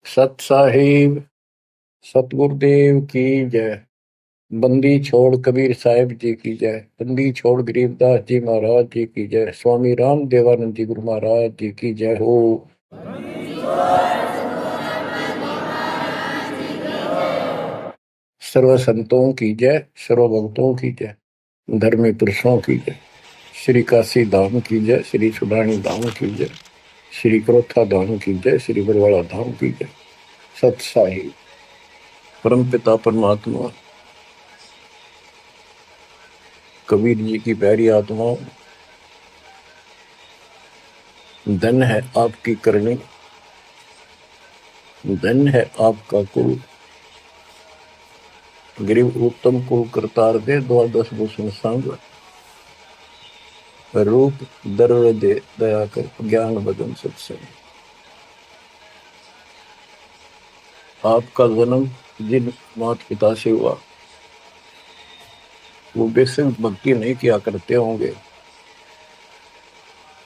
सत साहिब सतगुरुदेव की जय। बंदी छोड़ कबीर साहिब जी की जय। बंदी छोड़ गरीबदास जी महाराज जी की जय। स्वामी राम देवानंद जी गुरु महाराज जी की जय हो। सर्व संतों की जय, सर्व भक्तों की जय, धर्मी पुरुषों की जय। श्री काशी धाम की जय, श्री सुडानी धाम की जय, श्री क्रोथा धाम की जय, श्री बरवाड़ा धाम की जय। सत साहिब परम पिता परमात्मा कबीर जी की प्यारी आत्माओं, धन है आपकी करनी, धन है आपका कुल। गरीब उत्तम कुल करतार दे, द्वादश भूषण संग रूप दर्व दे, दया कर ज्ञान बदन सत्संग। आपका जन्म जिन माता पिता से हुआ वो बेसिक भक्ति नहीं किया करते होंगे,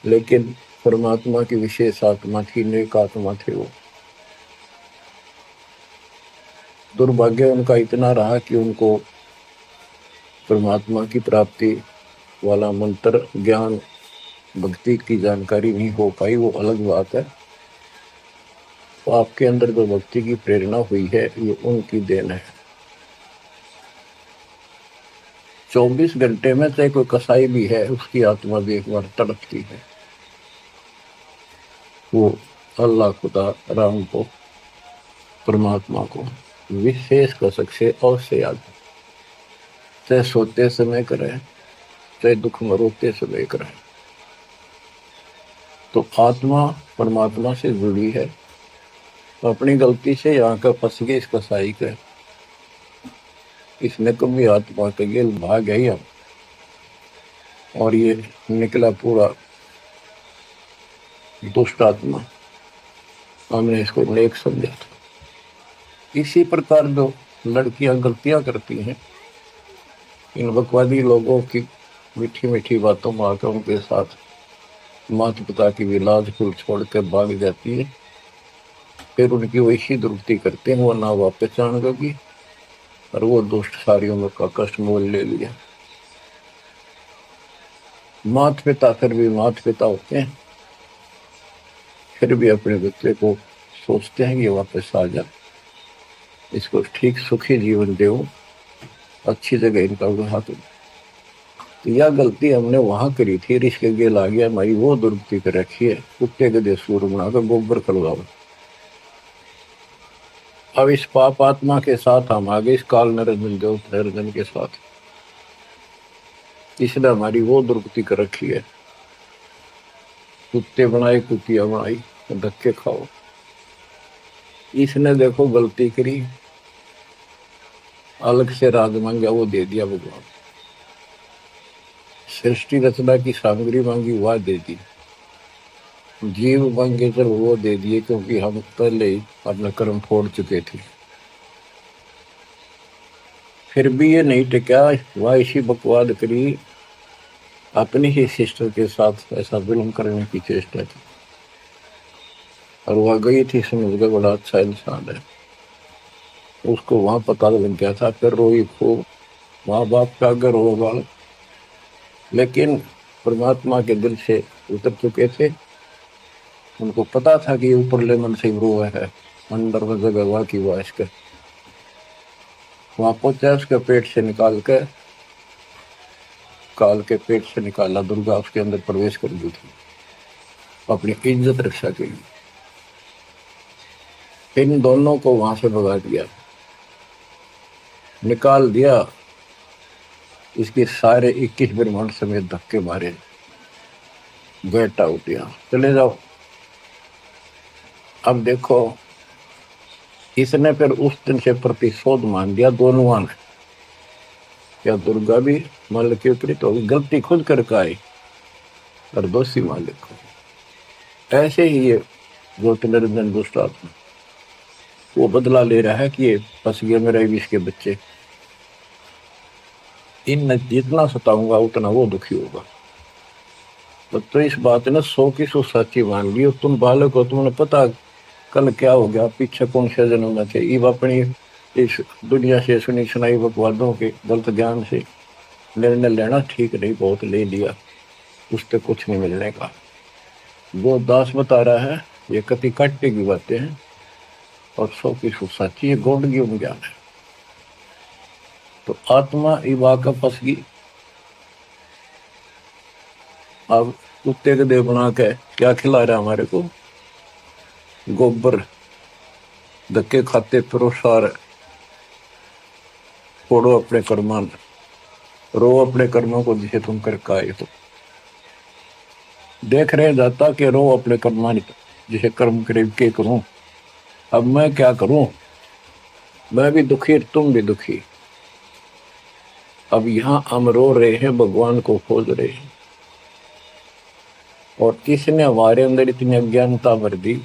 लेकिन परमात्मा की विशेष आत्मा थी, नेक आत्मा थे वो। दुर्भाग्य उनका इतना रहा कि उनको परमात्मा की प्राप्ति वाला मंत्र ज्ञान भक्ति की जानकारी नहीं हो पाई, वो अलग बात है। तो आपके अंदर जो भक्ति की प्रेरणा हुई है ये उनकी देन है। 24 घंटे में चाहे कोई कसाई भी है उसकी आत्मा भी एक बार तड़पती है। वो अल्लाह खुदा राम को, परमात्मा को विशेष कसक से अवश्य याद, चाहे सोते समय करें चाहे दुख में रोते समय करें। तो आत्मा परमात्मा से जुड़ी है। तो अपनी गलती से यहाँ का फंस गए इस कसाई के, इसने कभी आत्मा के गेल भाग गई हम, और ये निकला पूरा दुष्ट आत्मा। हमने इसको नेक समझा था। इसी प्रकार जो लड़कियां गलतियां करती हैं, इन बकवादी लोगों की मीठी मीठी बातों में आकर उनके साथ माता पिता की भी लाज फूल छोड़ कर भाग जाती है। फिर उनकी वैसी दुर्गति करते हैं, वो ना वापस आने लगी और वो दुष्ट सारी उम्र का कष्ट मोल ले लिया। माता पिता फिर भी माता पिता होते हैं, फिर भी अपने बच्चे को सोचते हैं कि वापस आ जा, इसको ठीक सुखी जीवन दो, अच्छी जगह इनका विवाह करो। तो यह गलती हमने वहां करी थी, रिश्ते गेल आ गया, हमारी वो दुर्गति कर रखी है। कुत्ते गधे सूर बनाकर गोबर खलगाओ। अब इस पाप आत्मा के साथ हम आगे इस काल निरंजन जो निरंजन के साथ, इसने हमारी वो दुर्गति कर रखी है। कुत्ते बनाए कुतिया बनाई, धक्के खाओ। इसने देखो गलती करी, अलग से राज मांगा वो दे दिया भगवान। सृष्टि रचना की सामग्री मांगी वह दे दी, जीव मांगे जब वो दे दिए, क्योंकि हम पहले ही अपना कर्म फोड़ चुके थे। फिर भी ये नहीं टिका, वह इसी बकवाद करी, अपनी ही सिस्टर के साथ ऐसा जुल्म करने की चेष्टा की। और वह गई थी, समझ गया बड़ा अच्छा इंसान है, उसको वहां पता लग गया था। फिर रोई खूब, माँ बाप का अगर होगा, लेकिन परमात्मा के दिल से उतर चुके थे। उनको पता था कि ऊपरले मन से रोआ है, अंदर में जगह हुआ कि वह इसके वहां पहुंचा, उसके पेट से निकाल के काल के पेट से निकाला, दुर्गा उसके अंदर प्रवेश कर दी थी अपनी इज्जत रक्षा के लिए। इन दोनों को वहां से भगा दिया, निकाल दिया, इसके सारे 21 ब्रह्मांड समेत धक्के मारे, गेट आउट, यहां चले जाओ। अब देखो, इसने फिर उस दिन से प्रतिशोध मान लिया दोनों ने। क्या दुर्गा भी मालिक के विपरीत होगी, गलती खुद करके आई और दोषी मालिक को। ऐसे ही ये ज्योतिर्निरंजन दुष्ट आत्मा वो बदला ले रहा है कि ये फंस गया मेरा विष के बच्चे, इन जितना सताऊंगा उतना वो दुखी होगा। तो इस बात ने 100 की 100 सच्ची मान ली। तुम बालक हो, तुमने पता कल क्या हो गया, पीछे कौन से जन्म में थे। ये अपनी इस दुनिया से सुनी सुनाई बकवादों के गलत ज्ञान से निर्णय लेना ठीक नहीं, बहुत ले लिया, उससे कुछ नहीं मिलने का। वो दास बता रहा है ये कति काटे की बातें हैं और 100 की 100 सच्ची, ये गौड़ ज्ञान है। तो आत्मा इवा का फंस गई। अब कुत्ते के देह बना के क्या खिला रहा है हमारे को, गोबर, धक्के खाते फिरो सार, फोड़ो अपने कर्मान, रो अपने कर्मों को जिसे तुम करके आए हो। देख रहे जाता कि रो अपने कर्मान जिसे कर्म करे के करूं, अब मैं क्या करूं, मैं भी दुखी तुम भी दुखी। अब यहां हम रो रहे हैं, भगवान को खोज रहे हैं, और किसने हमारे अंदर इतनी अज्ञानता भर दी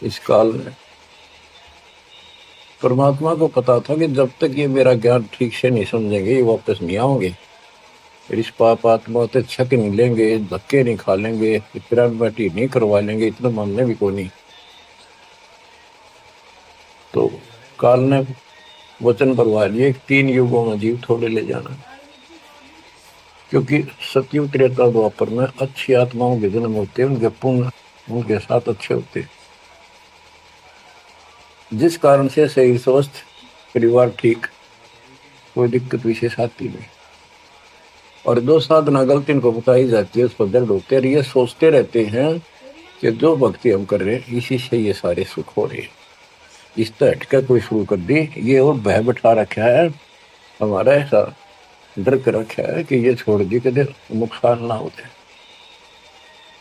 इस काल में। परमात्मा को पता था कि जब तक ये मेरा ज्ञान ठीक से नहीं समझेंगे ये वापस नहीं आओगे, इस पाप आत्मा से छक नहीं लेंगे, धक्के नहीं खा लेंगे, बैठी नहीं करवा लेंगे, इतना मानने भी को नहीं। तो काल ने वचन भरवा लिए 3 युगों में जीव थोड़े ले जाना, क्योंकि सतयुग त्रेता द्वापर में अच्छी आत्माओं के जन्म होते, उनके पुण्य उनके साथ अच्छे होते, जिस कारण से शरीर स्वस्थ, परिवार ठीक, कोई दिक्कत विशेष आती नहीं। और जो साधना गलती इनको बताई जाती है उस पर दर्द होते हैं। ये सोचते रहते हैं कि जो भक्ति हम कर रहे हैं इसी से ये सारे सुख हो रहे हैं, इस तरह हटकर कोई शुरू कर दी, ये और भय बैठा रखा है हमारा, ऐसा डर कर रखा है कि ये छोड़ दी कदे नुकसान ना होते।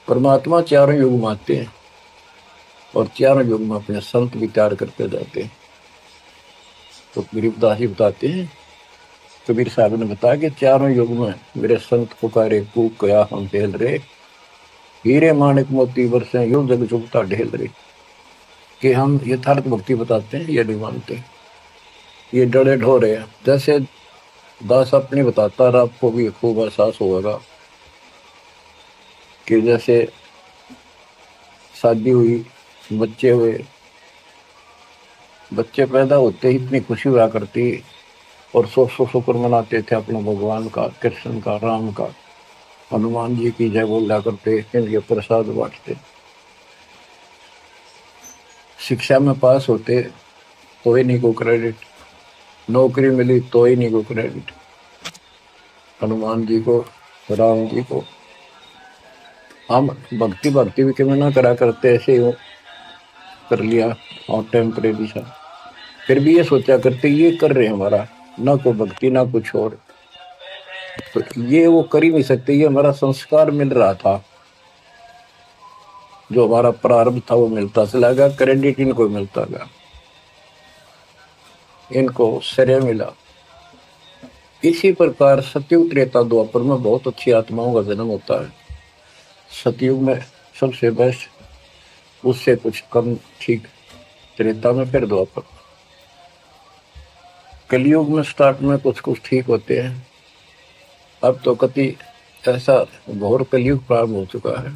परमात्मा चारों युग में आते हैं और चारों युग में अपने संत भी तैयार करते जाते हैं। तो गरीबदास जी बताते हैं, कबीर साहब ने बताया कि चारों युग में मेरे संत पुकारे कूक कया हम ढेल रहे, हीरे माणिक मोती बरसे यूं जग चुगता ढेल रहे। कि हम यथार्थ भक्ति बताते हैं ये नहीं मानते, ये डरे ढोरे हैं। जैसे दास अपनी बताता रहा, आपको भी खूब एहसास होगा कि जैसे शादी हुई, बच्चे हुए, बच्चे पैदा होते ही इतनी खुशी हुआ करती और 100 शुक्र मनाते थे अपने भगवान का, कृष्ण का, राम का, हनुमान जी की जय बोला करते, इनके प्रसाद बांटते। शिक्षा में पास होते तो ही नहीं को क्रेडिट, नौकरी मिली तो ही नहीं को क्रेडिट, हनुमान जी को, राम जी को। हम भक्ति भक्ति भी क्यों ना करा करते, ऐसे ही कर लिया और टेम्परेरी सा, फिर भी ये सोचा करते ये कर रहे हमारा, ना कोई भक्ति ना कुछ और। तो ये वो कर ही नहीं सकते, ये हमारा संस्कार मिल रहा था, जो हमारा प्रारब्ध था वो मिलता चला गया, क्रेडिट इनको मिलता गया, इनको श्रेय मिला। इसी प्रकार सतयुग त्रेता द्वापर में बहुत अच्छी आत्माओं का जन्म होता है। सतयुग में सबसे बेस्ट, उससे कुछ कम ठीक त्रेता में, फिर द्वापर। कलयुग में स्टार्ट में कुछ कुछ ठीक होते हैं, अब तो कति ऐसा घोर कलयुग प्रारंभ हो चुका है।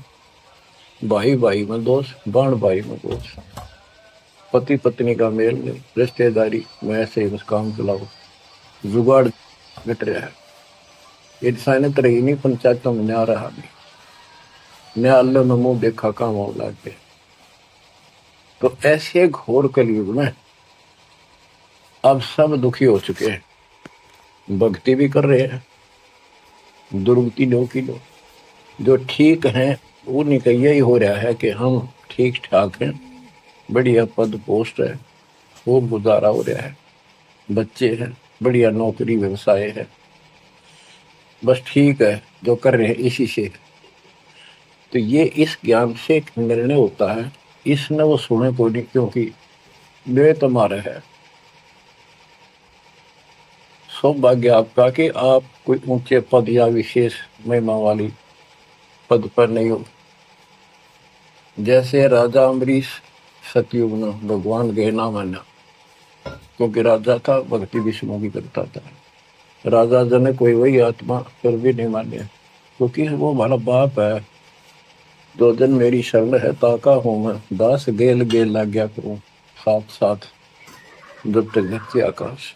भाई भाई में दोष, बाण भाई में दोष, पति पत्नी का मेल नहीं, रिश्तेदारी में ऐसे ही बस काम चलाओ, जुगाड़ घट रहा है। इंसानियत रही नहीं, पंचायतों में न्याय रहा नहीं, न्यायालय में मुंह देखा काम हो लागे। तो ऐसे घोर कलयुग में अब सब दुखी हो चुके हैं, भक्ति भी कर रहे हैं, दुर्गति लो की लो। जो ठीक हैं उन्हीं का यही हो रहा है कि हम ठीक ठाक हैं, बढ़िया पद पोस्ट है, खूब गुजारा हो रहा है, बच्चे हैं, बढ़िया नौकरी व्यवसाय है, बस ठीक है जो कर रहे हैं इसी से। तो ये इस ज्ञान से एक निर्णय होता है, इसने वो सुने को नहीं, क्योंकि वे तुम्हारे है। सौभाग्य आपका कि आप कोई ऊंचे पद या विशेष महिमा वाली पद पर नहीं हो। जैसे राजा अम्बरीश सतयुग में भगवान गए ना माना, क्योंकि राजा था, भक्ति विष्णु की करता था। राजा जन कोई वही आत्मा फिर भी नहीं माने, क्योंकि वो हमारा बाप है। जो जन मेरी शरण है ताका हूं मैं, दास गेल गेल लग गया करूं, साथ साथ जब तक धरती आकाश।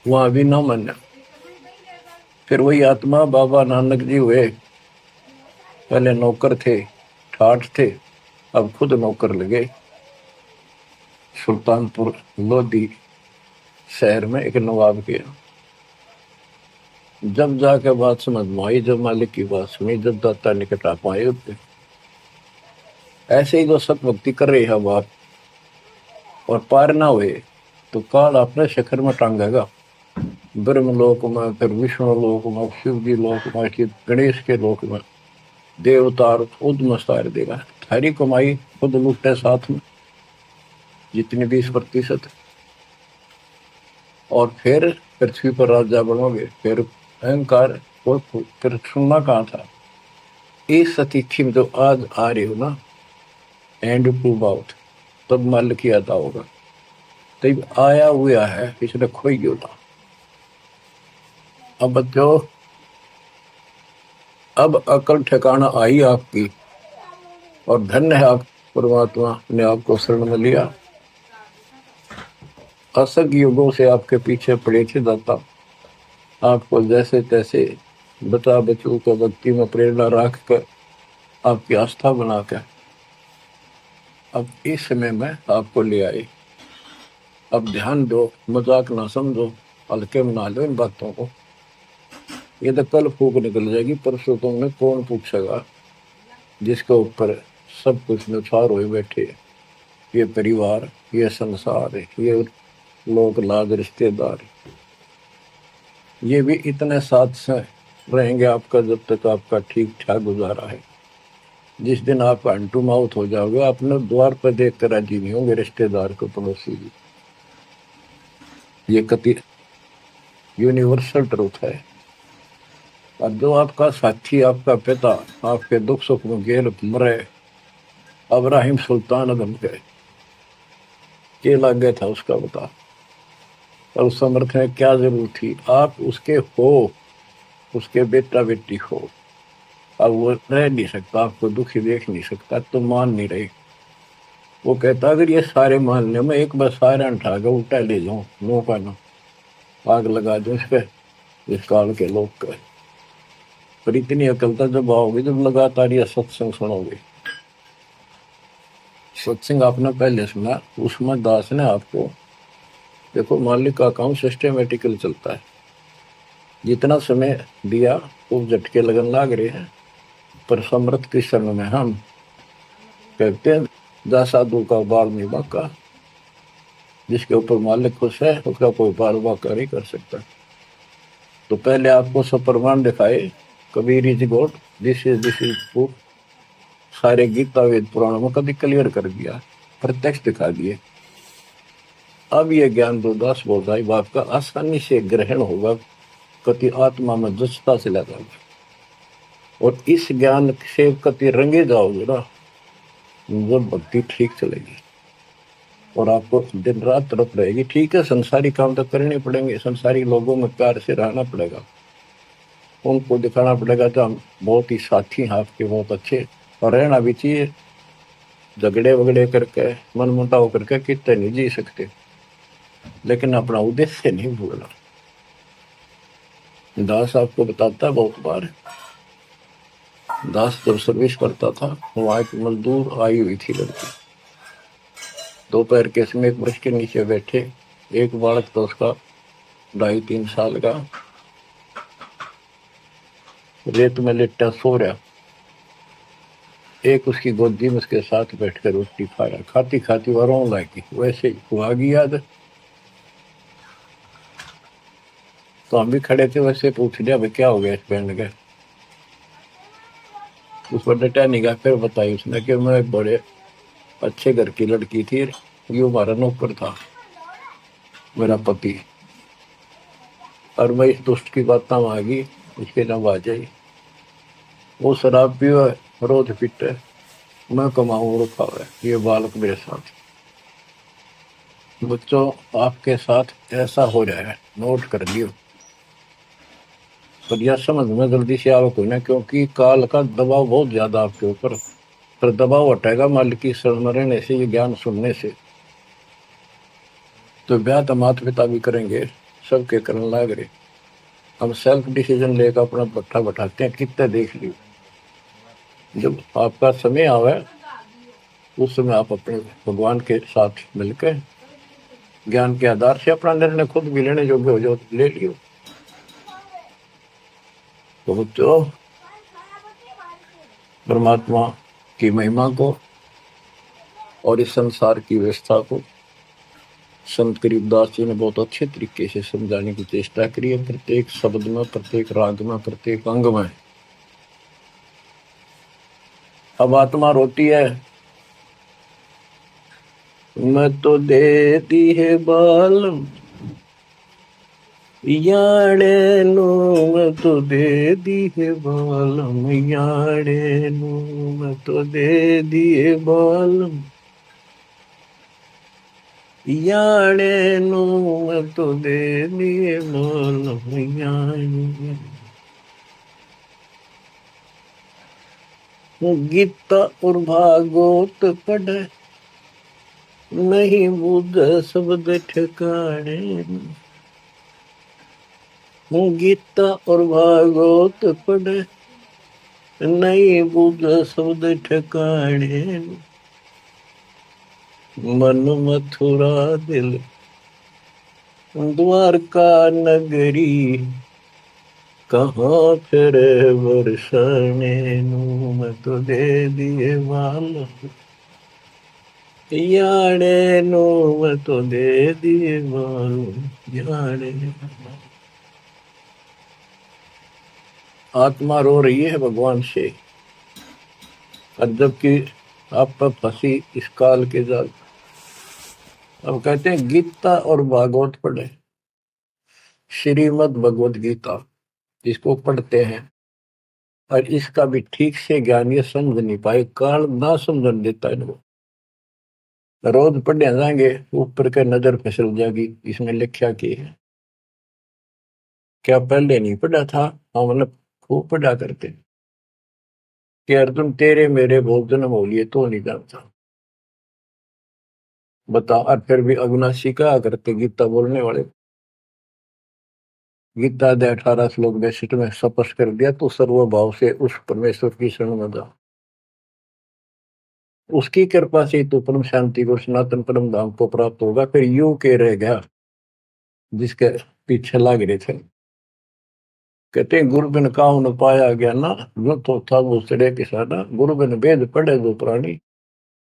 वहां भी ना माना। फिर वही आत्मा बाबा नानक जी हुए, पहले नौकर थे, ठाठ थे, अब खुद नौकर लगे। सुल्तानपुर लोधी शहर में एक नवाब के, जब जाके बात समझ में आई, जब मालिक की बात सुनी, जब दाता निकट आ पाए उठे। ऐसे ही जो सत भक्ति कर रहे हैं बाप और पार ना हुए, तो काल अपने शिखर में टांगेगा। ब्रह्म लोक में, फिर विष्णु लोक में, शिव जी लोक में, फिर गणेश के लोक में देवतार खुद मस्तार देगा। थारी कमाई खुद लुटे साथ में जितनी 20%, और फिर पृथ्वी पर राजा बनोगे। फिर अहंकार फिर सुनना कहाँ था। इस अतिथि में जो आज आ रही हो ना, एंड टू बाउट, तब मल की अदा होगा। तब आया हुआ है, इसने खोई गयो था। अब बच्चों, अब अकल ठिकाना आई आपकी, और धन्य है आप, परमात्मा ने आपको शरण में लिया। असंख्य युगों से आपके पीछे पड़े थे दाता, आपको जैसे तैसे बचा बचू को भक्ति में प्रेरणा रख कर, आपकी आस्था बनाकर अब इस समय में आपको ले आए। अब ध्यान दो, मजाक ना समझो, हल्के में ना लो इन बातों को। ये तो कल फूक निकल जाएगी, परसों तुमने कौन पूछेगा जिसके ऊपर सब कुछ नुछार हुए बैठे। ये परिवार, ये संसार, ये लोग लाज रिश्तेदार, ये भी इतने साथ से रहेंगे आपका जब तक आपका ठीक ठाक गुजारा है। जिस दिन आप अंटू माउथ हो जाओगे, अपने द्वार पर देख कर राजी नहीं होंगे रिश्तेदार को, पड़ोसी भी। ये कति यूनिवर्सल ट्रूथ है। और जो आपका साथी, आपका पिता, आपके दुख सुख में गेल मरे, अब्राहिम सुल्तान अदम के लग गया था उसका बता, और उस समर्थ में क्या जरूरत थी। आप उसके हो, उसके बेटा बेटी हो, अब वो रह नहीं सकता, आपको दुखी देख नहीं सकता, तो मान नहीं रहे। वो कहता अगर ये सारे मान ले, मैं एक बार सारे उठा के उल्टा ले जाऊं, नो का नो, आग लगा दूं इस पे, इस काल के लोग का। पर इतनी अकलता जब आओगे, जब लगातार ये सत्संग सुनोगे। सत्संग आपने पहले सुना, उसमें दास ने आपको, देखो मालिक का काम सिस्टमेटिकल चलता है। जितना समय दिया वो झटके लगन लाग रहे हैं, पर समृद्ध के समय में हम कहते हैं जा साधु का बाल नहीं बाका। जिसके ऊपर मालिक खुश है उसका कोई बाल बाका नहीं कर सकता। तो पहले आपको सब प्रमाण दिखाए, Kabir is God, this is proof. सारे गीता वेद पुराणों में कभी क्लियर कर दिया, प्रत्यक्ष दिखा दिए। अब ये ज्ञान दो दास बोलता है बाप का आसानी से ग्रहण होगा, कति आत्मा में जचता से लगा, और इस ज्ञान से कति रंगे जाओगे ना, जब भक्ति ठीक चलेगी और आपको दिन रात तरफ रहेगी। ठीक है, संसारी काम तो करने पड़ेंगे, संसारी लोगों में प्यार से रहना पड़ेगा, उनको दिखाना पड़ेगा तो हम बहुत ही साथी हैं आपके, बहुत अच्छे, और रहना भी चाहिए। झगड़े वगड़े करके, मन मुटाव करके कितने नहीं जी सकते, लेकिन अपना उद्देश्य नहीं भूलना। दास आपको बताता है बहुत बार, दास जब सर्विस करता था, वहां एक मजदूर आई हुई थी लड़की, दोपहर के समय एक वृक्ष के नीचे बैठे, एक बालक तो उसका 2.5-3 साल का रेत में लेटा सो रहा, एक उसकी गोदी में उसके साथ बैठकर रोटी खा रहा, खाती खाती वो रोने लगी। वैसे ही वो आ गई याद, तो हम भी खड़े थे, वैसे पूछ लिया भाई क्या हो गया इस बहन का। उस पर डटा नहीं गया। फिर बताई उसने कि मैं एक बड़े अच्छे घर की लड़की थी, ये हमारा नौकर था, मेरा पति, और मैं इस दुष्ट की बात में आ गई, इसके नाम आ जाई। वो शराब पीवे, रोज पीटे, मैं कमाऊं रखा हुआ है, ये बालक मेरे साथ। बच्चों, आपके साथ ऐसा हो रहा है, नोट कर लियो, पर यह समझ में जल्दी से आओ कोई ना, क्योंकि काल का दबाव बहुत ज्यादा आपके ऊपर। पर दबाव हटेगा मालिक की शरण में रहने से, ये ज्ञान सुनने से। तो ब्याह तो माता पिता भी करेंगे, सबके करने लाग रहे। हम सेल्फ डिसीजन लेकर अपना भट्ठा बैठाते हैं, कितने देख लियो। जब आपका समय आवे, उस समय आप अपने भगवान के साथ मिलकर ज्ञान के आधार से अपना निर्णय खुद भी लेने योग्य हो जाओ, ले लियो। तो बच्चों, परमात्मा की महिमा को और इस संसार की व्यवस्था को संत करीबदास जी ने बहुत अच्छे तरीके से समझाने की चेष्टा करी है, प्रत्येक शब्द में, प्रत्येक राग में, प्रत्येक अंग में। अब आत्मा रोती है, मैं तो दे दी है बाल याड़े नो, मैं तो दे दी है बालम याड़े नो, मैं तो दे दिए बालम याड़े नो, मैं तो दे दिए बालम याड़े। गीता और भागवत पढ़े, नहीं बुद्ध शब्द ठिकाने। गीता और भागवत पढ़े, नहीं बुद्ध शब्द ठिकाने। मन मथुरा दिल द्वारका नगरी, कहाँ फिर बरसाने नू, मैं तो दे दिए बाल याड़े नो, मैं तो दे दिए बाल याड़े। आत्मा रो रही है भगवान से, और जबकि आप पर फंसी इस काल के जाल। अब कहते हैं गीता और भागवत पढ़े, श्रीमद् भगवत गीता जिसको पढ़ते हैं और इसका भी ठीक से ज्ञान ये समझ नहीं पाए, काल ना समझन देता है इनको। रोज पढ़ने जाएंगे, ऊपर के नजर फिसल जाएगी, इसमें लिखा की है क्या पहले नहीं पढ़ा था। हाँ, मतलब खूब पढ़ा करते कि अर्जुन तेरे मेरे बहुत जन्म हो लिए तो नहीं जानता, बता। और फिर भी अविनाशी कहा करते गीता बोलने वाले, गीता अध्याय 18 श्लोक 62 में स्पष्ट कर दिया, तो सर्वभाव से उस परमेश्वर की शरण में जा, उसकी कृपा से तो परम शांति को, सनातन परम धाम को प्राप्त होगा। फिर यू के रह गया जिसके पीछे लाग रहे थे। कहते हैं गुरु बिन काहू न पाया गया ना, जो तो था वो सड़े किसाना, गुरु बिन वेद पढ़े जो प्राणी,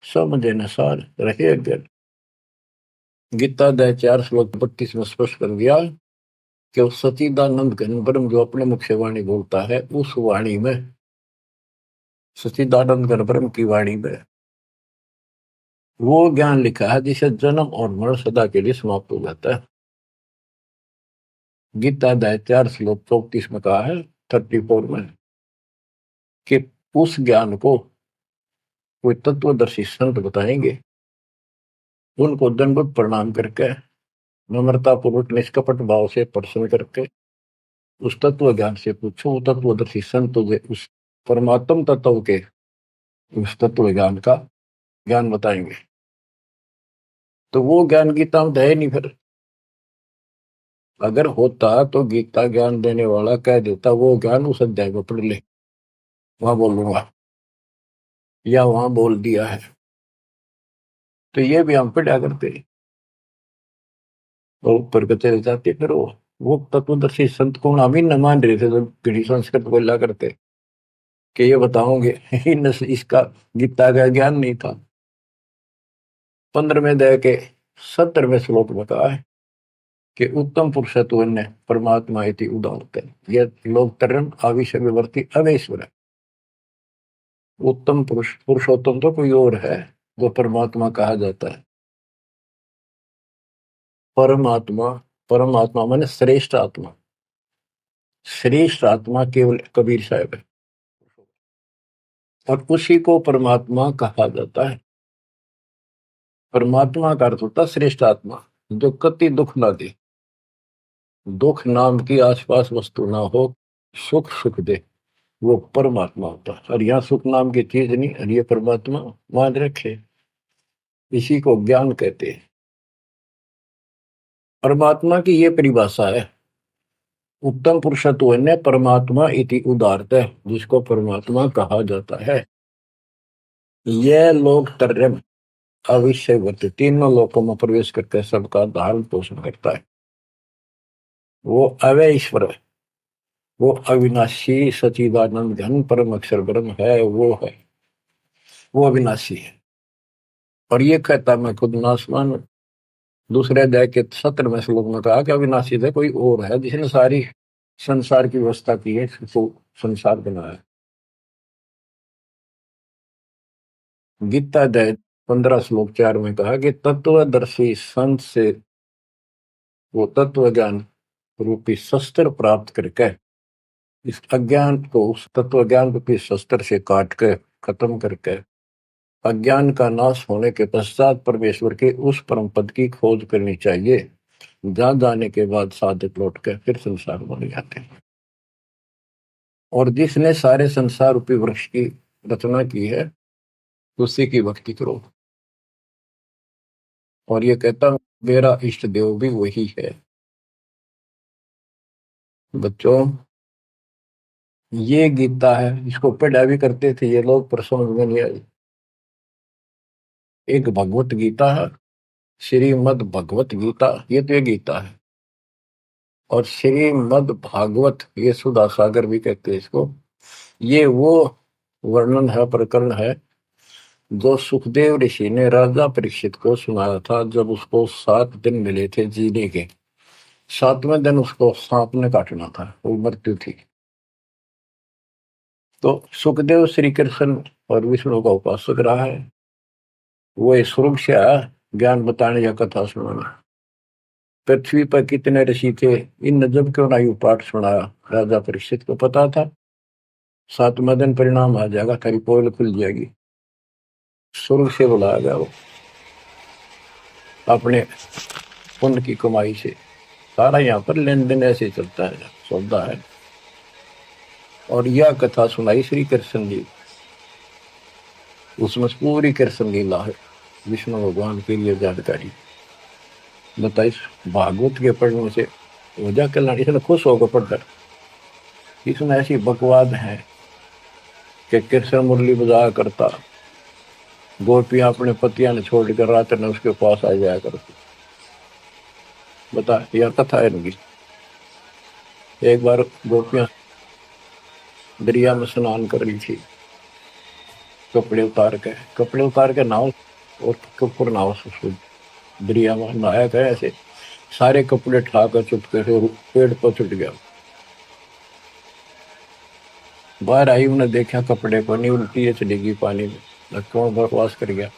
समझे न सार रहे अज्ञान। गीता अध्याय 4 श्लोक 32 में स्पष्ट कर दिया कि उस सचिदानंद घन ब्रह्म जो अपने मुख से वाणी बोलता है, उस वाणी में, सचिदानंद घन ब्रह्म की वाणी में वो ज्ञान लिखा है जिसे जन्म और मरण सदा के लिए समाप्त हो जाता है। गीता अध्याय 4 श्लोक 34 में कहा है, 34 में, कि उस ज्ञान को कोई तत्वदर्शी संत बताएंगे, उनको दंडवत प्रणाम करके, नम्रता पूर्वक निष्कपट भाव से प्रश्न करके उस तत्व ज्ञान से पूछो। वो तत्वदर्शी संत तुझे उस परमात्म तत्व के, उस तत्व ज्ञान का ज्ञान बताएंगे। तो वो ज्ञान गीता में है नहीं। फिर अगर होता तो गीता ज्ञान देने वाला कह देता वो ज्ञान उस अध्याय में पढ़ ले, वहां बोलूंगा, या वहां बोल दिया है। तो ये भी हम पढ़ा करते, और ऊपर के चले जाते। फिर वो तत्वदर्शी संत को हम ही न मान रहे थे, जब पीढ़ी संस्कृत बोला करते कि ये बताओगे इन इसका गीता का ज्ञान नहीं था। 15वें अध्याय के 70वें श्लोक में कहा है कि उत्तम पुरुषत्व ने परमात्मा इति उदाहरते, ये लोग तरन आविष्य विवर्ती अवेश्वर है। उत्तम पुरुष, पुरुषोत्तम तो कोई और है, जो परमात्मा कहा जाता है। परमात्मा, परमात्मा माने श्रेष्ठ आत्मा, श्रेष्ठ आत्मा केवल कबीर साहब है, और उसी को परमात्मा कहा जाता है। परमात्मा का अर्थ होता श्रेष्ठ आत्मा, जो कति दुख ना दे, दुख नाम की आसपास वस्तु ना हो, सुख सुख दे, वो परमात्मा होता है। और यहाँ सुख नाम की चीज नहीं, और ये परमात्मा मान रखे, इसी को ज्ञान कहते हैं। परमात्मा की ये परिभाषा है, उत्तम पुरुषत्व ने परमात्मा इति उदारत है, जिसको परमात्मा कहा जाता है। यह लोग तरम अविश्य वर्त, तीनों लोकों में प्रवेश करके सबका धारण पोषण करता है। वो अवय ईश्वर है, वो अविनाशी सचिदानंद घन परम अक्षर ब्रह्म है, वो अविनाशी है। और ये कहता मैं खुद नासवान। दूसरे अध्याय के 70वें श्लोक में कहा कि अविनाशी है कोई और है, जिसने सारी संसार की व्यवस्था की है, तो संसार बनाया। गीता अध्याय 15 श्लोक 4 में कहा कि तत्वदर्शी संत से वो तत्व ज्ञान रूपी शस्त्र प्राप्त करके इस अज्ञान को उस तत्व ज्ञान रूपी शस्त्र से काट के खत्म करके अज्ञान का नाश होने के पश्चात परमेश्वर के उस परम पद की खोज करनी चाहिए, जहां जाने के बाद साधक लौट के फिर संसार बन जाते हैं। और जिसने सारे संसार रूपी वृक्ष की रचना की है, उसी की भक्ति करो। और ये कहता मेरा इष्ट देव भी वही है। बच्चों, ये गीता है, इसको पढ़ा भी करते थे ये लोग, पर समझ में नहीं आई। एक भगवत गीता है, श्रीमद भगवत गीता, ये तो ये गीता है। और श्रीमद भागवत, ये सुधा सागर भी कहते हैं इसको। ये वो वर्णन है, प्रकरण है, जो सुखदेव ऋषि ने राजा परीक्षित को सुनाया था, जब उसको 7 दिन मिले थे जीने के। 7वें दिन उसको सांप ने काटना था, वो मृत्यु थी। तो सुखदेव श्री कृष्ण और विष्णु का उपासक रहा है, वो इस स्वर्ग से आया ज्ञान बताने या कथा सुनाने। पृथ्वी पर कितने ऋषि थे, इन जब क्यों ना पाठ सुनाया। राजा परीक्षित को पता था 7वें दिन परिणाम आ जाएगा, तेरी पोल खुल जाएगी। स्वर्ग से बुलाया गया वो, अपने पुण्य की कमाई से। सारा यहाँ पर लेन देन ऐसे चलता है, सौदा है। और यह कथा सुनाई श्री कृष्ण जी, उसमें पूरी कृष्ण लीला है, विष्णु भगवान के लिए जानकारी बताइए। भागवत के पढ़ने से वजह कल्याण, इसने खुश होकर पढ़ता। इसमें ऐसी बकवाद है कि कृष्ण मुरली बजाया करता, गोपियां अपने पतियां ने छोड़कर रात में उसके पास आ जाया करती। बता, यह कथा है इनकी। एक बार गोपियां दरिया में स्नान कर रही थी, कपड़े उतार के नाव और कपूर नाव से दरिया में नहाया गया। ऐसे सारे कपड़े ठाकर चुपके से पेड़ पर छुट गया। बाहर आई, उन्हें देखा कपड़े को नहीं, उल्टी है चलेगी पानी में, कौन बकवास कर गया।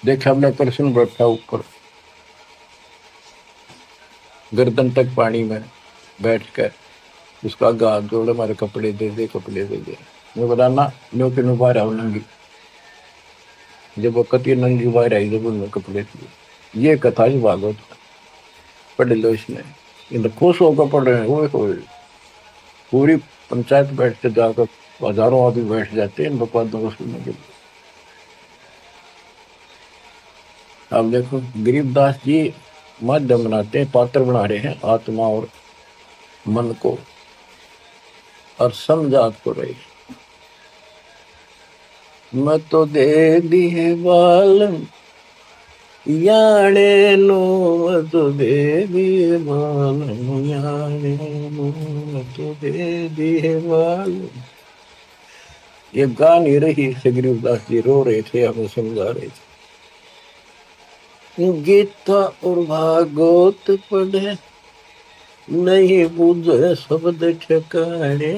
देखा हमने कृष्ण बैठा ऊपर गर्दन तक पानी में बैठ कर, उसका हाथ जोड़े, हमारे कपड़े दे दे, कपड़े दे दे। मैं बोला ना, नो के नो बाहर आओ नंगी। जब वो कति नंगी बाहर आई, जब उन्होंने कपड़े दिए। ये कथा ही भागवत पढ़ लो, इसमें इन खुश होकर पढ़ रहे हैं। वो पूरी पंचायत बैठ के जाकर हजारों आदमी बैठ जाते हैं इन बकवादों को सुनने के लिए। अब देखो गरीबदास जी माध्यम बनाते हैं, पात्र बना रहे हैं आत्मा और मन को, और समझात को रही। मैं तो दे दी है बालम याणे नो तो देवी मालू, याणे नो तो देवी मालू। ये गा नहीं रही सग्रीवदास जी, रो रहे थे, हमें समझा रहे थे। गीता और भागवत पढ़े नहीं बुझे शब्द ठिकाने।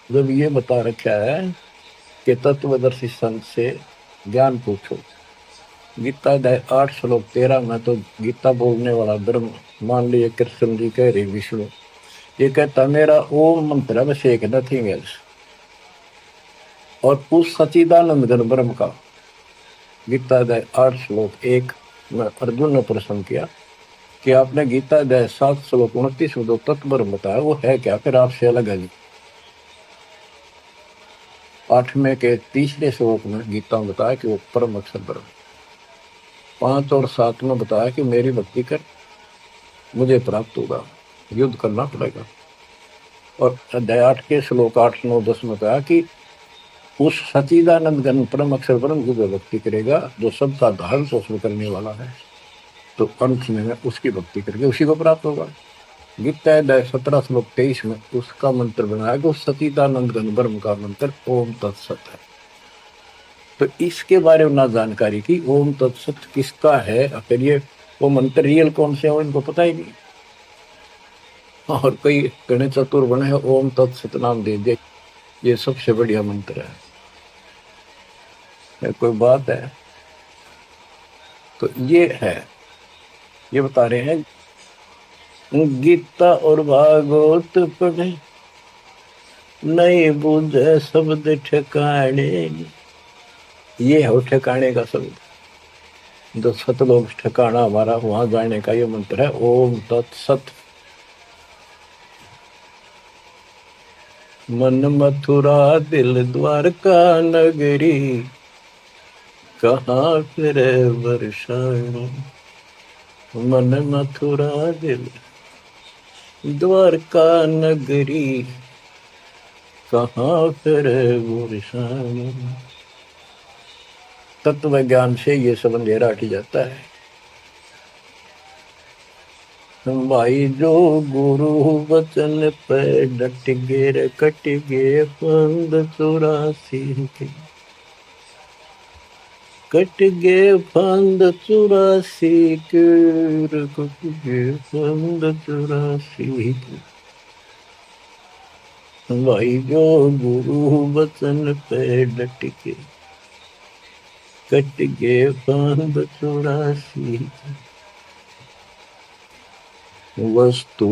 जब ये बता रखा है कि तत्वदर्शी संत से ज्ञान पूछो, गीता अध्याय 8 श्लोक 13 में तो गीता बोलने वाला ब्रह्म, मान लिए कृष्ण जी कह रहे विष्णु, ये कहता मेरा ओम मंत्र है, बस एक, नथिंग एल्स। और उस सचिदानंद घन ब्रह्म का गीता अध्याय 8 श्लोक 1 में अर्जुन ने प्रश्न किया कि आपने गीता अध्याय 7 श्लोक 29 में जो तत्ब्रह्म बताया वो है क्या, फिर आपसे अलग है। 8वें के तीसरे श्लोक में गीता में बताया कि वो परम अक्षर ब्रह्म। 5 और 7 में बताया कि मेरी भक्ति कर मुझे प्राप्त होगा, युद्ध करना पड़ेगा। और अध्याय 8 के श्लोक 8, 9, 10 में बताया कि उस सचिदानंद घन परम अक्षर ब्रह्म की जो भक्ति करेगा, जो सबका धारण पोषण करने वाला है, तो अंत में उसकी भक्ति करके उसी को प्राप्त होगा। गीता अध्याय 17 श्लोक 23 में उसका मंत्र बनाया कि उस सचिदानंद घन ब्रह्म का मंत्र ओम तत्सत है। तो इसके बारे में ना जानकारी की, ओम तत्सत किसका है, फिर ये वो मंत्र रियल कौन से हो इनको पता ही नहीं। और कई गणे चतुर बने हैं, ओम तत्सत नाम दे दिया, ये सबसे बढ़िया मंत्र है, कोई बात है। तो ये है, ये बता रहे हैं गीता और भागवत पढ़े नहीं बुझे शब्द ठिकाने। ये है ठिकाने का शब्द, जो सतलोक ठिकाना हमारा, वहां जाने का ये मंत्र है ओम तत्सत। मन मथुरा दिल द्वारका नगरी, कहाँ फिर वर्षाणी। मन मथुरा दिल द्वारका नगरी, कहाँ फिर वर्षाणी। तत्व ज्ञान से ये सब अंधेरा हट जाता है। भाई जो गुरु वचन पे डट गे, कट गे फंद 84 के, कट गे फंद 84 के, कट गे फंद 84 के। भाई जो गुरु वचन पे डट के, कट गे फंद 84 के। वस्तु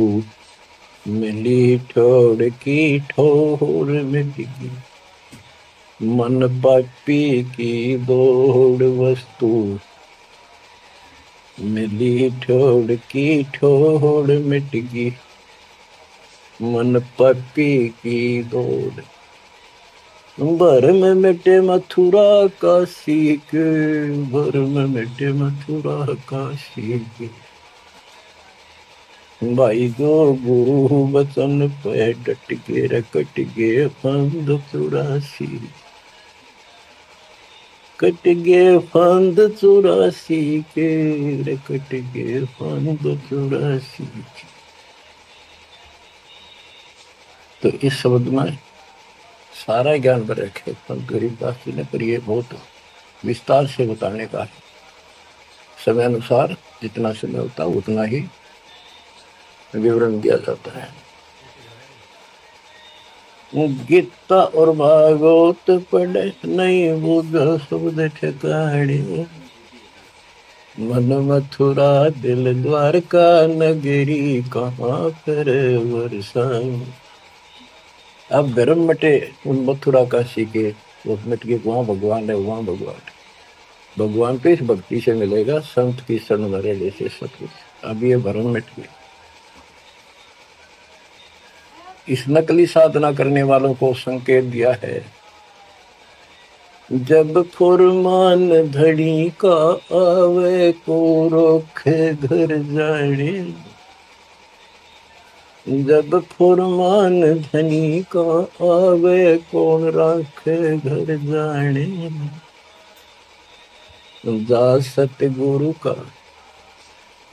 मिली ठोड़ की ठोर मिट गई, मन पापी की दौड़। वस्तु मिली ठोड़ की ठोर मिट गई, मन पापी की दौड़। भर में मिटे मथुरा काशी के, भर में मिटे मथुरा काशी के। भाई जो गुरु वचन पे डट के, कट गे फंद 84, कट गे फंद 84 के, कट गे फंद 84 के। तो इस शब्द में सारा ज्ञान पर रखे संत गरीबदास जी ने, पर ये बहुत विस्तार से बताने का है। समय अनुसार जितना समय होता है उतना ही विवरण दिया जाता है। गीता और भागवत पढ़े नहीं बुझ शब्द ठिकाने, मन मथुरा दिल द्वारका नगरी, कहाँ फिर वर्षाणी। अब धर्म मटे उन मथुरा काशी के, वो मिट के वहां भगवान है, वहां भगवान है। भगवान तो इस भक्ति से मिलेगा, संत की शरण में रहने से सब कुछ। अब ये भ्रम मिट गया। इस नकली साधना करने वालों को संकेत दिया है, जब फुरमान धड़ी का आवे को रोखे घर जाने। जब फुरमान धनी का आवे कौन राखे घर जाने। जा सतगुरु का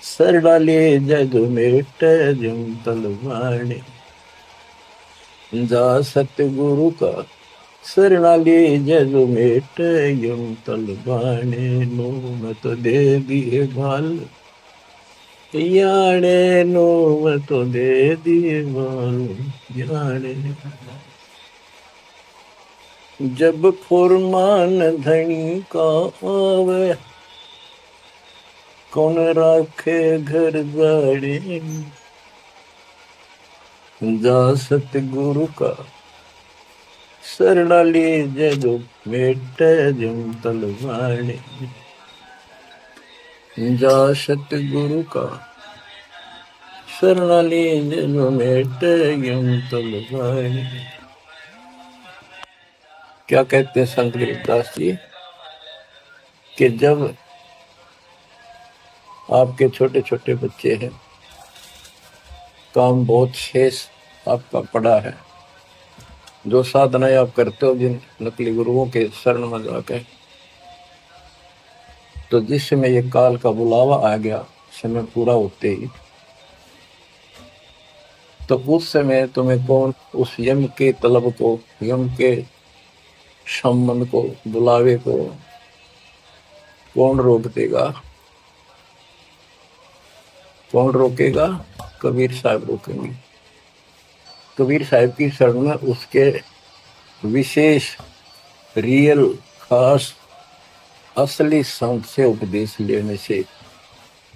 सरडाले जग मेट जम तलवाने। जा सतगुरु का सरणाले जग मेट यम तलवाने। नो मत दे दिए गाल याने। नो मत दे दिए गाल याने। जब फुरमान धनी का आवे कौन राखे घर जाड़े। जा सतगुरु का सरणाली जग मेट जम तलवाने। जा सतगुरु का सरणाली जग मेट जम तलवाने। क्या कहते हैं संत गरीबदास जी कि जब आपके छोटे छोटे बच्चे हैं, काम बहुत शेष आपका पड़ा है, जो साधनाएं आप करते हो जिन नकली गुरुओं के शरण में जाकर, तो जिस समय ये काल का बुलावा आ गया समय पूरा होते ही, तो उस समय तुम्हें कौन उस यम के तलब को, यम के संबंध को, बुलावे को कौन रोक देगा? कौन रोकेगा? कबीर साहब रोकेंगे। कबीर साहब की शरण में उसके विशेष रियल खास असली संत से उपदेश लेने से,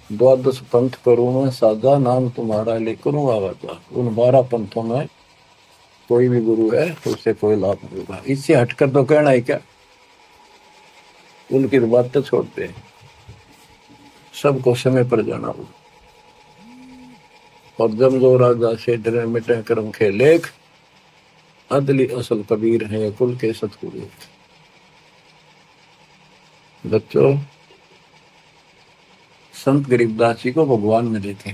द्वादश पंथ करूं मैं साधा नाम तुम्हारा लेकर आवाजा। उन 12 पंथों में कोई भी गुरु है उससे कोई लाभ नहीं होगा। इससे हटकर तो कहना है क्या? उनकी बातें छोड़ते हैं, सबको समय पर जाना होगा। और जब जो राजा से डरे मिटे कर्म के लेख, अदली असल कबीर है कुल के सतगुरु। बच्चों, संत गरीबदास जी को भगवान मिले थे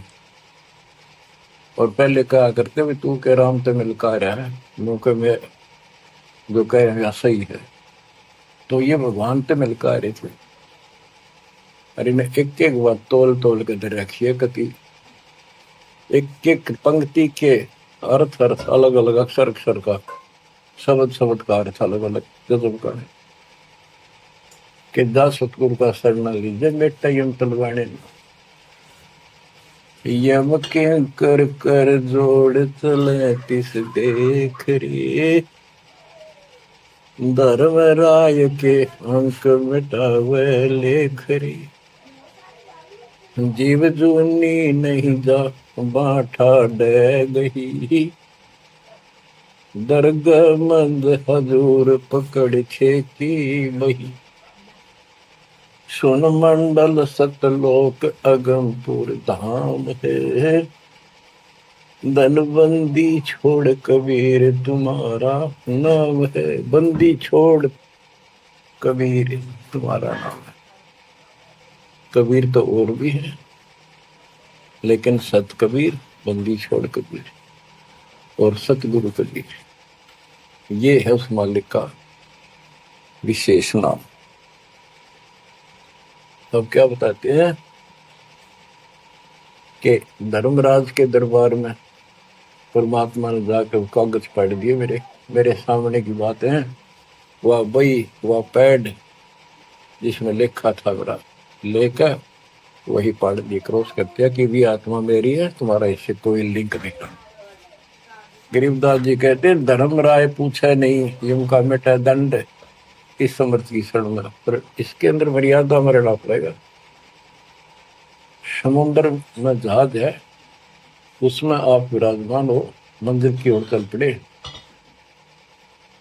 और पहले कहा करते भी तू कह राम तो मिलका रहा है, मुँह में जो कह रहे हैं सही है। तो ये भगवान तो मिलका रहे थे। और इन्हें एक एक बात तोल तोल के दे रखी है, कति एक एक पंक्ति के अर्थ अर्थ अलग अलग, अक्षर अक्षर का, शब्द शब्द का अर्थ अलग अलग गजब का है। कि जा सतगुरु का शरण लीजिए मेटा यम तलवाने। यम के कर कर जोड़ चले तिस देख रे। धर्म राय के अंक मिटावे लेख रे। जीव जूनी नहीं जा बाठा डे गही। दर्ग मंद हजूर पकड़ छेकी बही। सुन मंडल सतलोक अगमपुर धाम है। दलबंदी छोड़ कबीर तुम्हारा नाम है। बंदी छोड़ कबीर तुम्हारा नाम है। कबीर तो और भी है, लेकिन सत कबीर, बंदी छोड़ कबीर और सतगुरु कबीर, ये है उस मालिक का विशेष नाम। अब क्या बताते हैं कि धर्मराज के दरबार में परमात्मा ने जाकर कागज पढ़ दिए, मेरे सामने की बात है। वह बई, वह पैड जिसमें लिखा था मेरा, लेकर वही पढ़ दी, क्रॉस करते हैं कि भी आत्मा मेरी है, तुम्हारा इससे कोई लिंक नहीं। गरीबदास जी कहते धर्म राय पूछा नहीं यम का मिटा दंड इस समर्थ की शरण में, पर इसके अंदर मर्यादा में रहना पड़ेगा। समुद्र में जहाज है, उसमें आप विराजमान हो, मंदिर की ओर चल पड़े,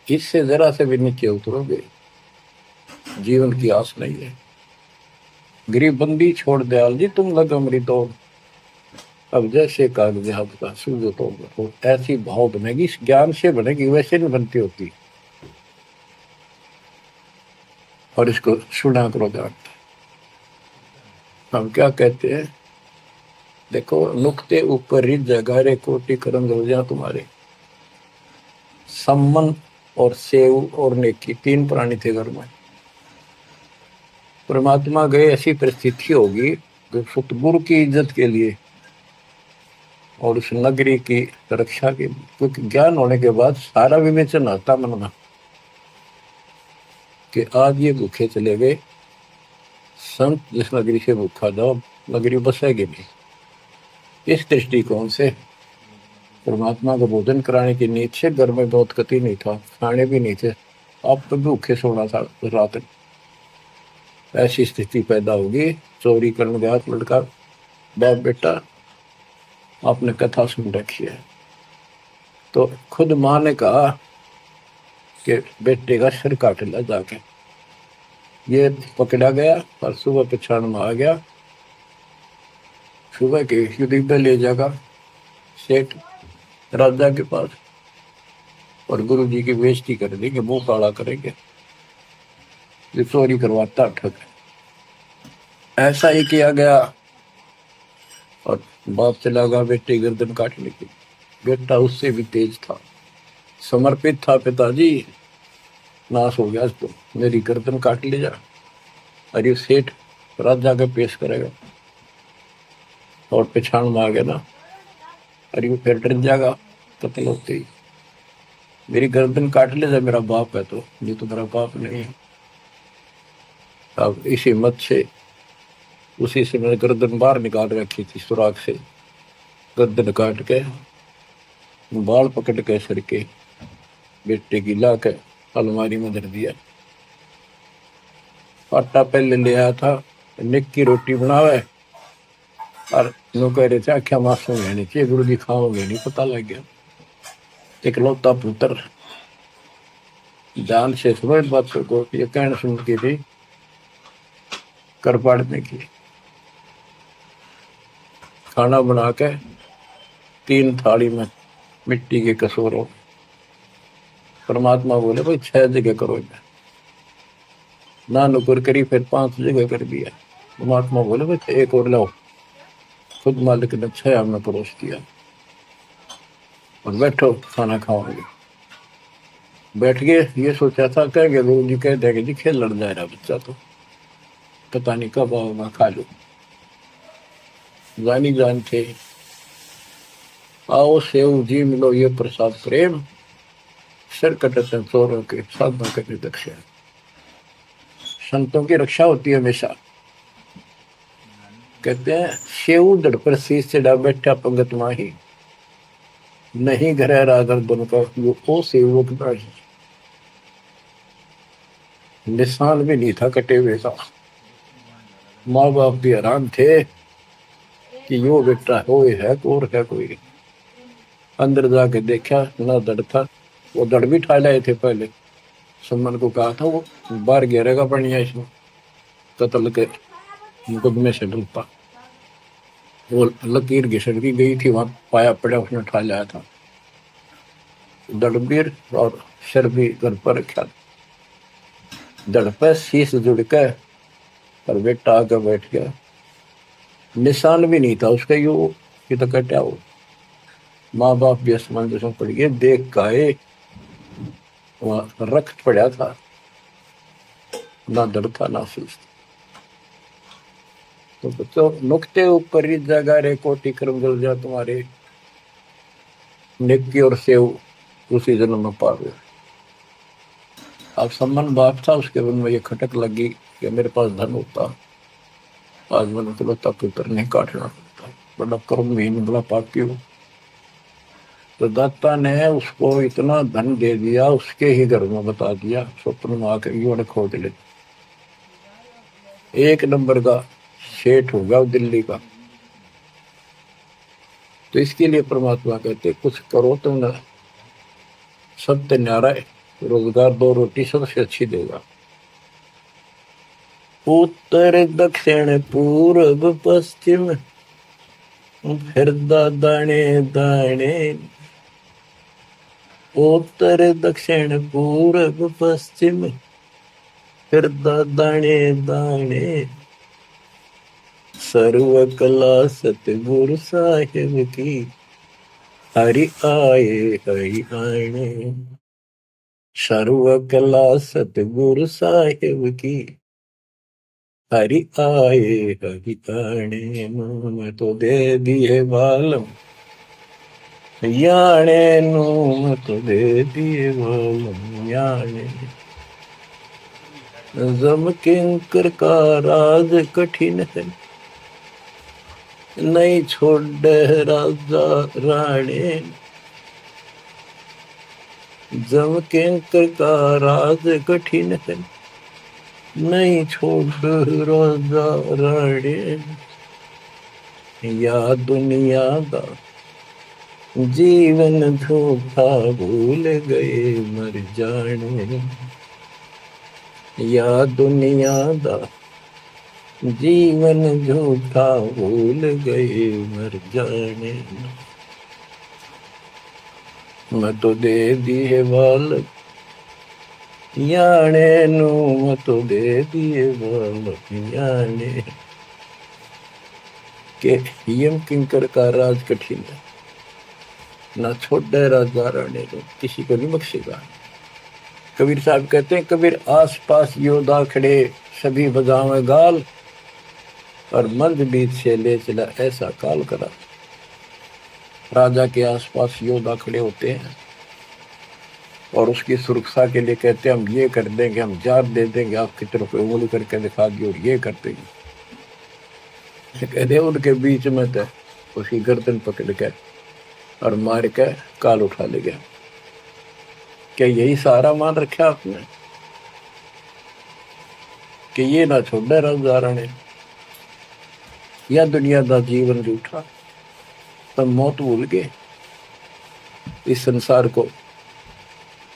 इससे जरा से भी नीचे उतरोगे जीवन की आस नहीं है। गरीब बंदी छोड़ दयाल जी तुम लगा मरी दौड़। अब जैसे कागज हाथ का सूझो तो ऐसी भाव बनेगी, ज्ञान से बनेगी, वैसे नहीं बनती होती। और इसको सुना करो ध्यान। हम क्या कहते हैं, देखो नुक्ते ऊपर रिज जगारे कोटि करम हो जा तुम्हारे। सम्मन और सेव और नेकी 3 प्राणी थे घर में। परमात्मा गए, ऐसी परिस्थिति होगी कि सतगुरु की इज्जत के लिए और उस नगरी की रक्षा के लिए, क्योंकि ज्ञान होने के बाद सारा विवेचन आता मन में कि आज ये भूखे चले गए, संत जिस नगरी से भूखा जाओ नगरी बसेगी नहीं। इस दृष्टिकोण से परमात्मा को भोजन कराने की नींद से घर में बहुत कति नहीं था, खाने भी नहीं थे, आप तो भूखे सोना था रात। ऐसी स्थिति पैदा होगी, चोरी करने गया लड़का, बाप बेटा, आपने कथा सुन रखी है। तो खुद माँ ने कहा कि बेटे का सिर काट लिया जाके। ये पकड़ा गया और सुबह पछाड़ में आ गया, सुबह के युद्ध पे ले जाएगा सेठ राजा के पास और गुरु जी की बेइज्जती कर देंगे, मुंह काला करेंगे, ये चोरी करवाता ठग। ऐसा ही किया गया और बाप चला गया बेटे गर्दन काटने की। बेटा उससे भी तेज था, समर्पित था, पिताजी नाश हो गया तो मेरी गर्दन काट ले जा। अरे सेठ राजा के पेश करेगा और पिछाड़ में आ गया ना, अरे वो फिर डर जाएगा कत्ल होते ही, मेरी गर्दन काट ले जा, मेरा बाप है तो, ये तो मेरा बाप नहीं है। अब इसी मत से उसी से मैंने गर्दन बाहर निकाल रखी थी सुराख से, गर्दन काट के बाल पकड़ के सर के बेटे की ला के अलमारी में धर दिया। आटा पहले ले आया था, निक की रोटी बनावे और नो कह रहे थे आख्या मासूम है नहीं चाहिए, गुरु जी खाओगे नहीं, पता लग गया। इकलौता पुत्र जान से सुनो इस बात को, ये कहना सुन की थी कर पाड़ने की। खाना बना के 3 थाली में मिट्टी के कसूरों, परमात्मा बोले भाई 6 जगह करो, ना नुकर करी, फिर 5 जगह कर दिया। परमात्मा बोले भाई 1 और लाओ, खुद मालिक ने 6 में परोस दिया और बैठो खाना खाओगे। बैठ गए, ये सोचा था कहेंगे गुरु जी कह देंगे जी खेल लड़ जाए रहा बच्चा, तो पता नहीं कब आओगा, खा लो। जानी जान थे, आओ सेव जी मिलो ये प्रसाद प्रेम, सिर कटते चोरों के साधना करने दक्षा। संतों की रक्षा होती है हमेशा। कहते हैं सेव दड़ पर शीश चढ़ा बैठा पंगत माही, नहीं घर रागर बन का वो सेवक नहीं। निशान भी नहीं था कटे हुए का। माँ बाप भी हैरान थे कि यो बेटा हो है और है कोई। अंदर जाके देखा ना दड़ था, वो दड़ भी ठा लाए थे पहले, सुमन को कहा था वो बाहर घेरेगा बढ़िया इसमें कत्ल के मुकदमे से डलता। वो लकीर घिसट की गई थी, वहां पाया पड़ा उसने ठा लाया था। दड़बीर और सिर भी घर पर रखा, दड़ पर शीश जुड़ के और बेटा आकर बैठ गया। निशान भी नहीं था उसका, यो ये तो कटा हो। माँ बाप भी असमंजस में पड़ गए, देख गाये वहां रक्त पड़ा था, ना दड़ था ना शीश। तो बच्चों नुकते ऊपर ही जगा रे कोटि कर्म जल जा तुम्हारे, नेकी और सेव उसी जन्म में पावे। अब सम्मान बाप था, उसके मन में ये खटक लगी कि मेरे पास धन होता, आज मैंने इकलौता पुत्र नहीं काटना पड़ता, बड़ा कर्महीन बड़ा पापी हूँ। तो दाता ने उसको इतना धन दे दिया, उसके ही घर में बता दिया, स्वप्न में आकर युवा खोद ले, 1 नंबर का सेठ होगा दिल्ली का। तो इसके लिए परमात्मा कहते कुछ करो तो न सत्य न्यारा है, रोजगार 2 रोटी सबसे अच्छी देगा। उत्तर दक्षिण पूर्व पश्चिम फिरदा दाने दाने, उत्तर दक्षिण पूर्व पश्चिम फिरदा दाने दाने, सर्व कला सतगुरु साहिब की, हरि आए हरि आने। सर्व कला सतगुरु साहिब की, हरि आए हरि आने मैं तो दे दिए बालम याने नु मैं तो दे दिए बालम याने जम किंकर का राज कठिन है नहीं छोड़ राजा राणे जम किंकर का राज कठिन है नहीं छोड़ राजा राणे या दुनिया दा जीवन धोखा भूल गए मर जाने या दुनिया दा जीवन झूठा भूल गए मर जाने मैं तो दे दिए बाल याने नु मैं तो दे दिए बाल याने के यम किंकर का राज कठिन है ना छोड़े राजा राणे को किसी को नहीं बख्शेगा। कबीर साहब कहते हैं कबीर आस पास योद्धा खड़े सभी बजावे गाल और मंद बीत से ले चला ऐसा काल करा। राजा के आसपास योद्धा खड़े होते हैं और उसकी सुरक्षा के लिए कहते हैं हम ये कर देंगे हम जार दे देंगे आपकी तरफ उंगली करके दिखा दी और ये कर देंगे। कहते उनके बीच में तो उसकी गर्दन पकड़ के और मार के काल उठा ले गया। क्या यही सहारा मान रखा आपने कि ये ना छोड़े राजा राणे या दुनिया का जीवन झूठा तब मौत भूल गए इस संसार को।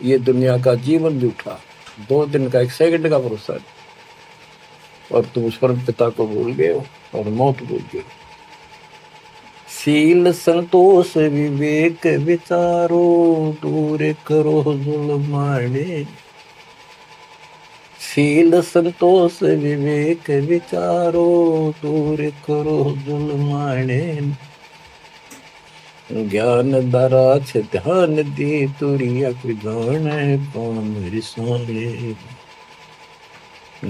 ये दुनिया का जीवन झूठा 2 दिन का 1 सेकंड का भरोसा है और तुम उस परम पिता को भूल गए हो और मौत भूल गए। सील संतोष विवेक विचारो दूर करो जुल्माने सील संतोष विवेक विचारो दूर करो जुल्माने ज्ञान दराज ध्यान दी तुरिया जान कौन रिसाने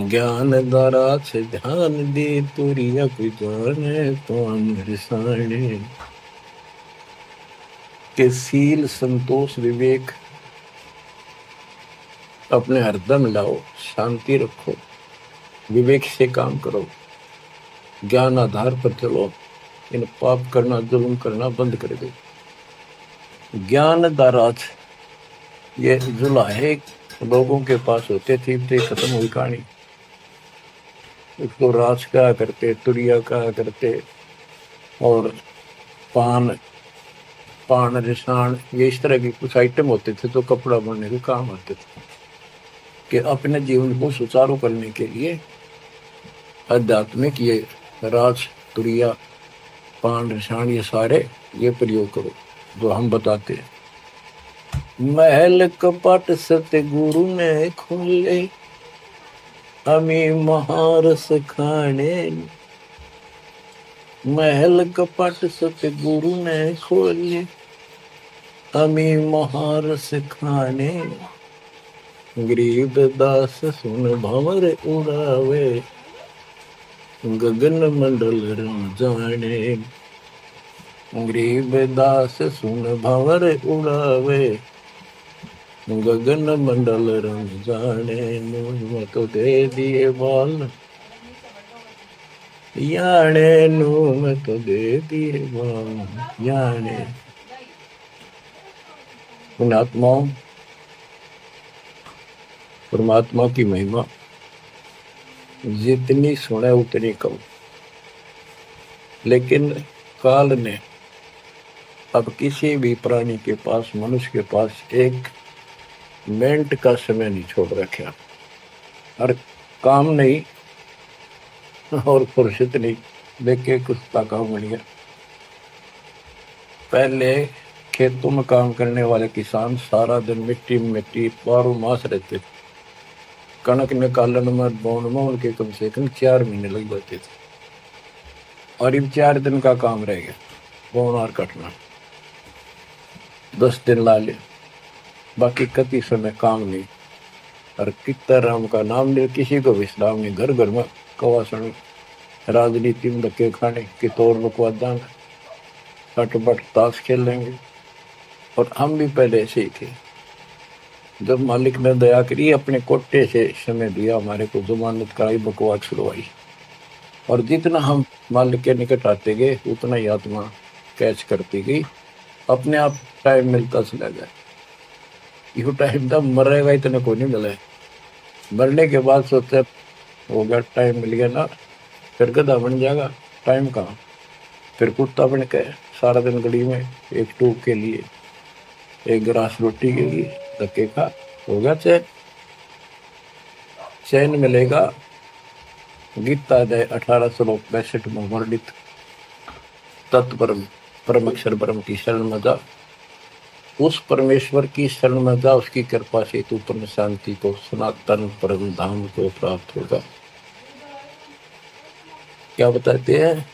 ज्ञान दराज ध्यान दी तुरिया जान कौन रिसाने के सील संतोष विवेक अपने हरदम लाओ शांति रखो विवेक से काम करो ज्ञान आधार पर चलो इन पाप करना जुल्म करना बंद कर दो। ज्ञान दाराज ये जुलाहे लोगों के पास होते थे खत्म हुई कहानी। उसको राज कहा करते तुरिया कहा करते और पान रिसाण ये इस तरह के कुछ आइटम होते थे तो कपड़ा बनने के काम आते थे कि अपने जीवन को सुचारू करने के लिए आध्यात्मिक ये राज तुरिया पान रिसाण ये सारे ये प्रयोग करो जो हम बताते हैं। महल कपट सतगुरु ने खोले हमें महारस खाने महल कपट सतगुरु ने खोले हमें महारस खाने गरीब दास सुन भंवर उड़ावे गगन मंडल रंग जाने गरीब दास सुन भंवर उड़ावे गगन मंडल रंग जाने मैं तो दे दिए बाल याने नु मैं तो दे दिए बाल याने। उन आत्माओं परमात्मा की महिमा जितनी सुने उतनी कम लेकिन काल ने अब किसी भी प्राणी के पास मनुष्य के पास 1 मिनट का समय नहीं छोड़ रखा और काम नहीं और फुर्सत नहीं देखे कुछ काम बन गया। पहले खेतों में काम करने वाले किसान सारा दिन मिट्टी में मिट्टी 12 मास रहते थे। कणक निकालन में बोन में उनके कम से कम 4 महीने लग जाते थे और अब 4 दिन का काम रह गया बोन और कटना 10 दिन ला ले बाकी कति समय काम नहीं और कितना राम का नाम ले किसी को विश्राम नहीं घर घर में कवासनी राजनीति में धक्के खाने के तौर बकवादा में सटपट ताश खेल लेंगे। और हम भी पहले ऐसे ही थे। जब मालिक ने दया करी, अपने कोटे से समय दिया हमारे को, जमानत कराई, बकवास छुड़वाई, और जितना हम मालिक के निकट आते गए उतना ही आत्मा कैच करती गई। अपने आप टाइम मिलता चला गया। यो टाइम तब मरेगा इतने को नहीं मिला। मरने के बाद सोचते हो गया, टाइम मिल गया ना, फिर गधा बन जाएगा, टाइम कहाँ। फिर कुत्ता बन के सारा दिन गली में एक टूक के लिए, एक गिलास रोटी के लिए धक्के खा, हो गया चैन। चैन मिलेगा गीता अध्याय 18 श्लोक 62 में वर्णित तत्परम परम अक्षर ब्रह्म की शरण में जा। उस परमेश्वर की शरण में जा, उसकी कृपा से तू परम शांति को, सनातन परम धाम को प्राप्त होगा। क्या बताते हैं?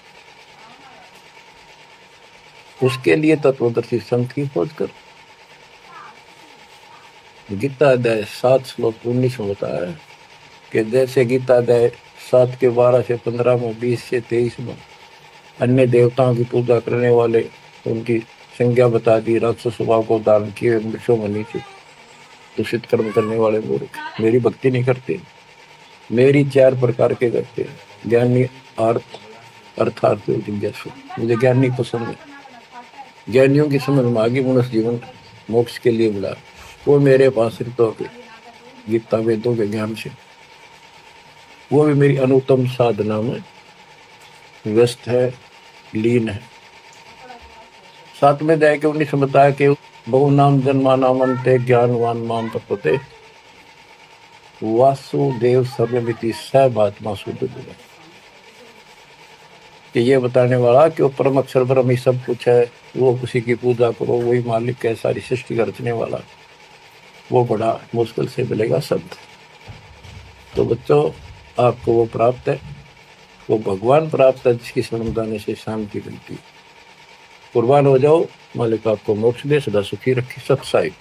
उसके लिए तत्वदर्शी संत की खोज कर। गीता अध्याय 7 श्लोक 19 में बताया है कि जैसे गीता अध्याय 7 के 12 से 15 में, 20 से 23 में अन्य देवताओं की पूजा करने वाले, उनकी संज्ञा बता दी। राक्षस स्वभाव को धारण किए वृक्षों में नीचे दूषित कर्म करने वाले मूर्ख मेरी भक्ति नहीं करते। मेरी 4 प्रकार के करते हैं, ज्ञानी, अर्थार्थ, जिज्ञासु। मुझे ज्ञानी पसंद है। ज्ञानियों की समझ में आगे मनुष्य जीवन मोक्ष के लिए मिला, वो मेरे पास ऋतों के गीता वेदों के ज्ञान से, वो भी मेरी अनुत्तम साधना में व्यस्त है, लीन है। 7वें अध्याय के 19 में बताया कि बहु नाम जन्मानामन्ते ज्ञानवान माम प्रपते वासुदेव सर्वमिति सर्वात्मा शुद्ध है। कि ये बताने वाला कि वो परम अक्षर ब्रह्म ही सब कुछ है, वो किसी की पूजा करो, वही मालिक है, सारी सृष्टि का रचने वाला, वो बड़ा मुश्किल से मिलेगा शब्द। तो बच्चों, आपको वो प्राप्त है, वो भगवान प्राप्त है जिसकी शरण जाने से शांति मिलती है। कुर्बान हो जाओ, मालिक आपको मोक्ष दे, सदा सुखी रखे। सत साई।